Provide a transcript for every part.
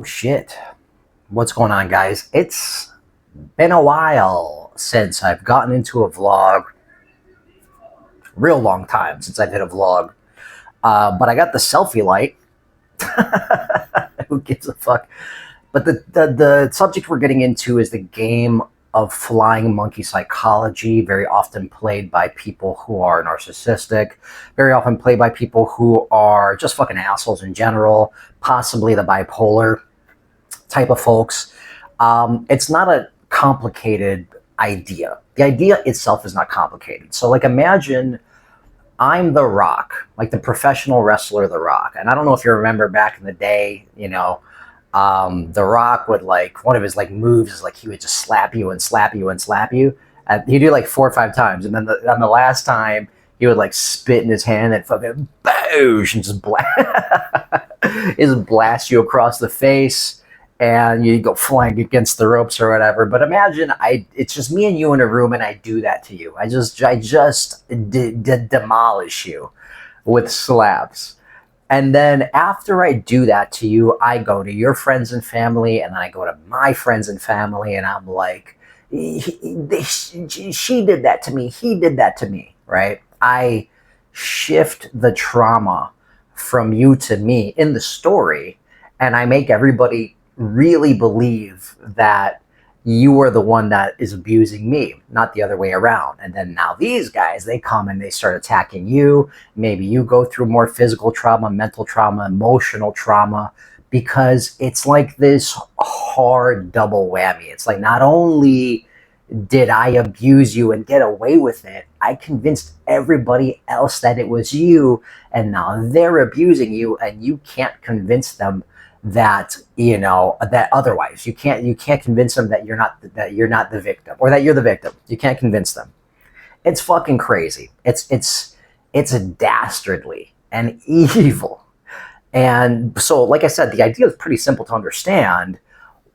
Shit. What's going on, guys? It's been a while since I've gotten into a vlog. Real long time since I've hit a vlog. But I got the selfie light. Who gives a fuck? But the subject we're getting into is the game of flying monkey psychology, very often played by people who are narcissistic, very often played by people who are just fucking assholes in general, possibly the bipolar type of folks. It's not a complicated idea. The idea itself is not complicated. So, like, imagine I'm The Rock, like the professional wrestler The Rock. And I don't know if you remember back in the day, The Rock would, like, one of his like moves is like he would just slap you and slap you and slap you. He'd do like 4 or 5 times, and then on the last time he would like spit in his hand and fucking boosh and just blast you across the face, and you go flying against the ropes or whatever. But imagine it's just me and you in a room, and I do that to you. I just demolish you with slaps. And then after I do that to you, I go to your friends and family, and then I go to my friends and family, and I'm like, she did that to me. He did that to me, right? I shift the trauma from you to me in the story, and I make everybody really believe that you are the one that is abusing me, not the other way around. And then now these guys, they come and they start attacking you. Maybe you go through more physical trauma, mental trauma, emotional trauma, because it's like this hard double whammy. It's like, not only did I abuse you and get away with it, I convinced everybody else that it was you, and now they're abusing you, and you can't convince them that that otherwise. You can't convince them that you're not the victim, or that you're the victim. You can't convince them. It's fucking crazy. It's dastardly and evil. And so, like I said, the idea is pretty simple to understand.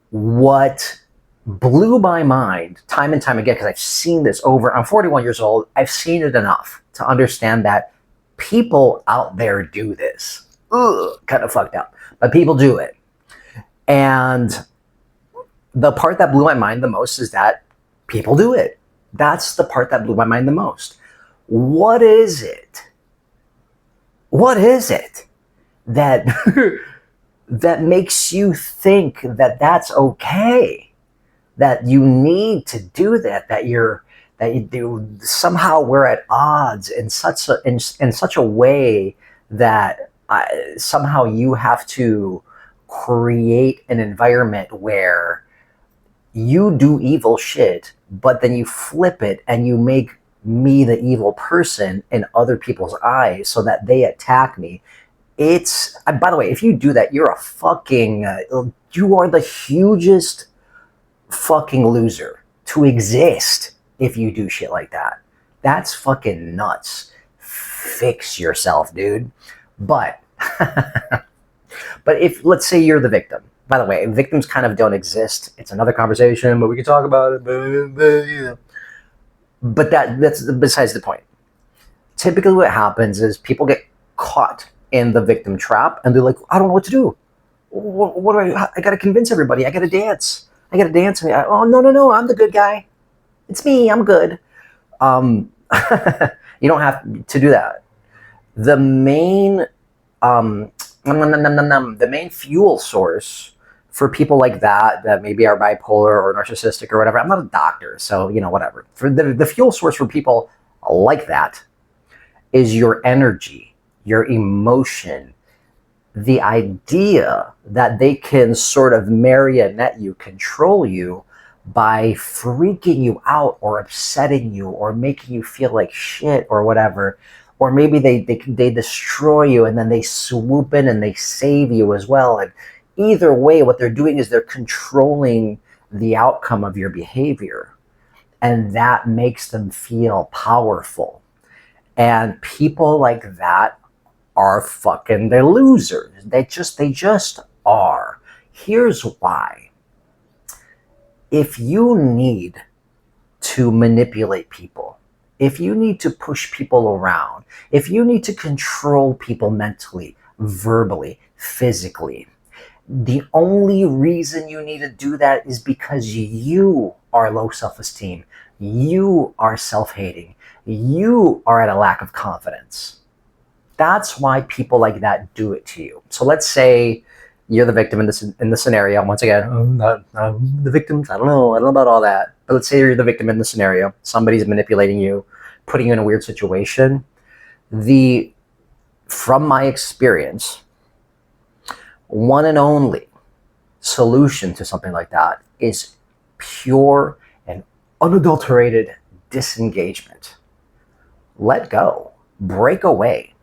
What blew my mind time and time again, because I've seen this over, I'm 41 years old, I've seen it enough to understand that people out there do this. Ugh, kind of fucked up, but people do it. And the part that blew my mind the most is that people do it. That's the part that blew my mind the most. What is it? What is it that that makes you think that that's okay? That you need to do that? That you do somehow? We're at odds in such a way that somehow you have to create an environment where you do evil shit, but then you flip it and you make me the evil person in other people's eyes so that they attack me. It's, by the way, if you do that, you're a fucking, you are the hugest fucking loser to exist if you do shit like that. That's fucking nuts. Fix yourself, dude. But if, let's say you're the victim. By the way, victims kind of don't exist. It's another conversation, but we can talk about it. But that's besides the point. Typically what happens is people get caught in the victim trap, and they're like, I don't know what to do. What do I got to convince everybody. I got to dance. Oh, no, I'm the good guy. It's me. I'm good. You don't have to do that. The main fuel source for people like that maybe are bipolar or narcissistic or whatever. I'm not a doctor, so whatever. For the fuel source for people like that is your energy, your emotion, the idea that they can sort of marionette you, control you by freaking you out or upsetting you or making you feel like shit or whatever. Or maybe they destroy you, and then they swoop in and they save you as well. And either way, what they're doing is they're controlling the outcome of your behavior. And that makes them feel powerful. And people like that are fucking, they're losers. They just are. Here's why. If you need to manipulate people, if you need to push people around, if you need to control people mentally, verbally, physically, The only reason you need to do that is because you are low self-esteem. You are self-hating. You are at a lack of confidence. That's why people like that do it to you. So let's say you're the victim in the scenario. Once again, I'm the victims. I don't know about all that. But let's say you're the victim in the scenario. Somebody's manipulating you, putting you in a weird situation. From my experience, one and only solution to something like that is pure and unadulterated disengagement. Let go. Break away.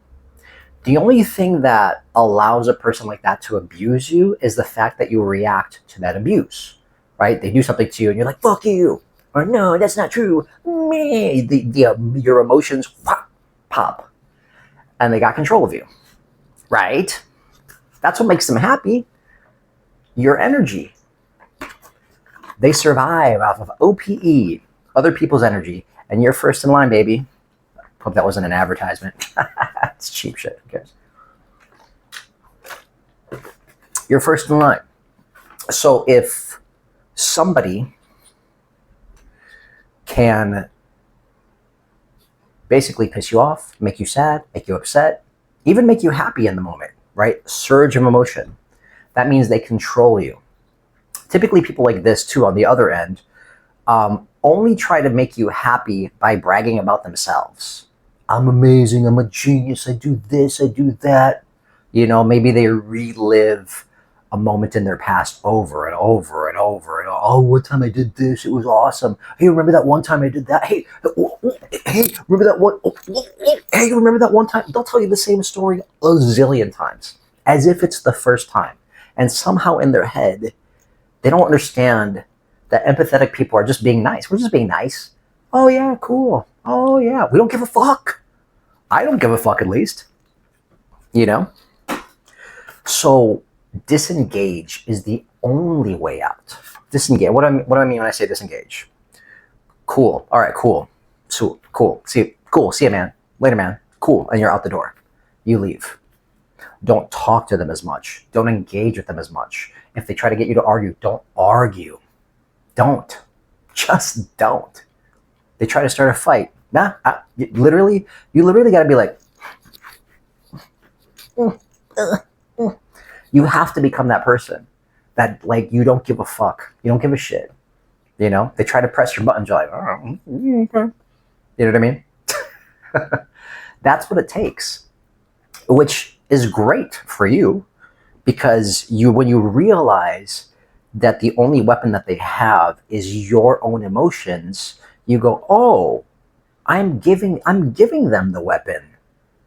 The only thing that allows a person like that to abuse you is the fact that you react to that abuse, right? They do something to you and you're like, fuck you, or no, that's not true. Me. Your emotions pop and they got control of you, right? That's what makes them happy. Your energy. They survive off of OPE, other people's energy, and you're first in line, baby. Hope that wasn't an advertisement. It's cheap shit. Who cares? You're first in line. So if somebody can basically piss you off, make you sad, make you upset, even make you happy in the moment, right? Surge of emotion. That means they control you. Typically, people like this, too, on the other end, only try to make you happy by bragging about themselves. I'm amazing, I'm a genius, I do this, I do that. You know, maybe they relive a moment in their past over and over and over. And oh, one time I did this, it was awesome. Hey, remember that one time I did that? Hey, remember that one? Hey, remember that one time? They'll tell you the same story a zillion times, as if it's the first time. And somehow in their head, they don't understand that empathetic people are just being nice. We're just being nice. Oh yeah, cool. Oh yeah, we don't give a fuck. I don't give a fuck, at least. You know? So disengage is the only way out. Disengage. What do I mean when I say disengage? Cool. All right, cool. So cool. See you, man. Later, man. Cool. And you're out the door. You leave. Don't talk to them as much. Don't engage with them as much. If they try to get you to argue, don't argue. Don't. Just don't. They try to start a fight. Nah, you literally got to be like, you have to become that person that, like, you don't give a fuck. You don't give a shit. You know, they try to press your buttons. You're like, oh, okay. You know what I mean? That's what it takes, which is great for you, because when you realize that the only weapon that they have is your own emotions, you go, oh, I'm giving them the weapon.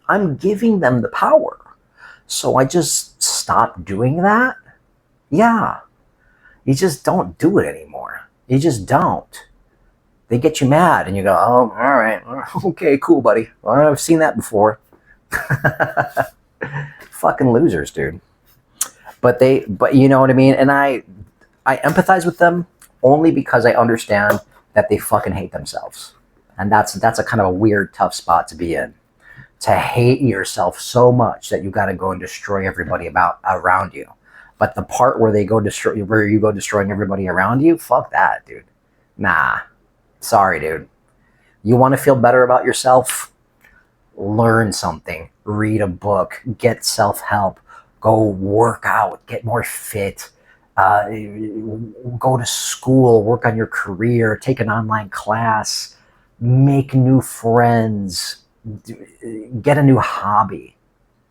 I'm giving them the power. So I just stop doing that? Yeah. You just don't do it anymore. You just don't. They get you mad and you go, oh, all right. Okay, cool, buddy. Well, I've seen that before. Fucking losers, dude. But you know what I mean? And I empathize with them only because I understand that they fucking hate themselves. And that's a kind of a weird, tough spot to be in. To hate yourself so much that you got to go and destroy everybody around you. But the part where you go destroying everybody around you, fuck that, dude. Nah. Sorry, dude. You want to feel better about yourself? Learn something. Read a book. Get self-help. Go work out. Get more fit. Go to school. Work on your career. Take an online class. Make new friends. Get a new hobby.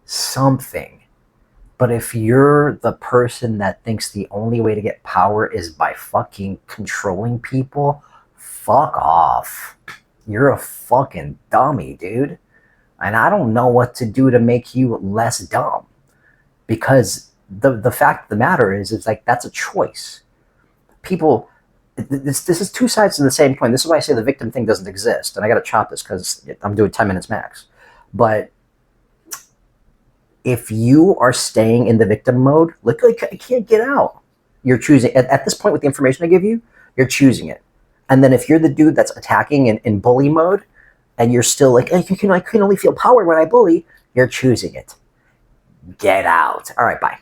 Something. But if you're the person that thinks the only way to get power is by fucking controlling people, fuck off. You're a fucking dummy, dude. And I don't know what to do to make you less dumb. Because the fact of the matter is, it's like, that's a choice. People, this is two sides of the same coin. This is why I say the victim thing doesn't exist. And I got to chop this because I'm doing 10 minutes max. But if you are staying in the victim mode, like, I can't get out. You're choosing, at this point with the information I give you, you're choosing it. And then if you're the dude that's attacking in bully mode, and you're still like, I can only feel power when I bully, you're choosing it. Get out. All right, bye.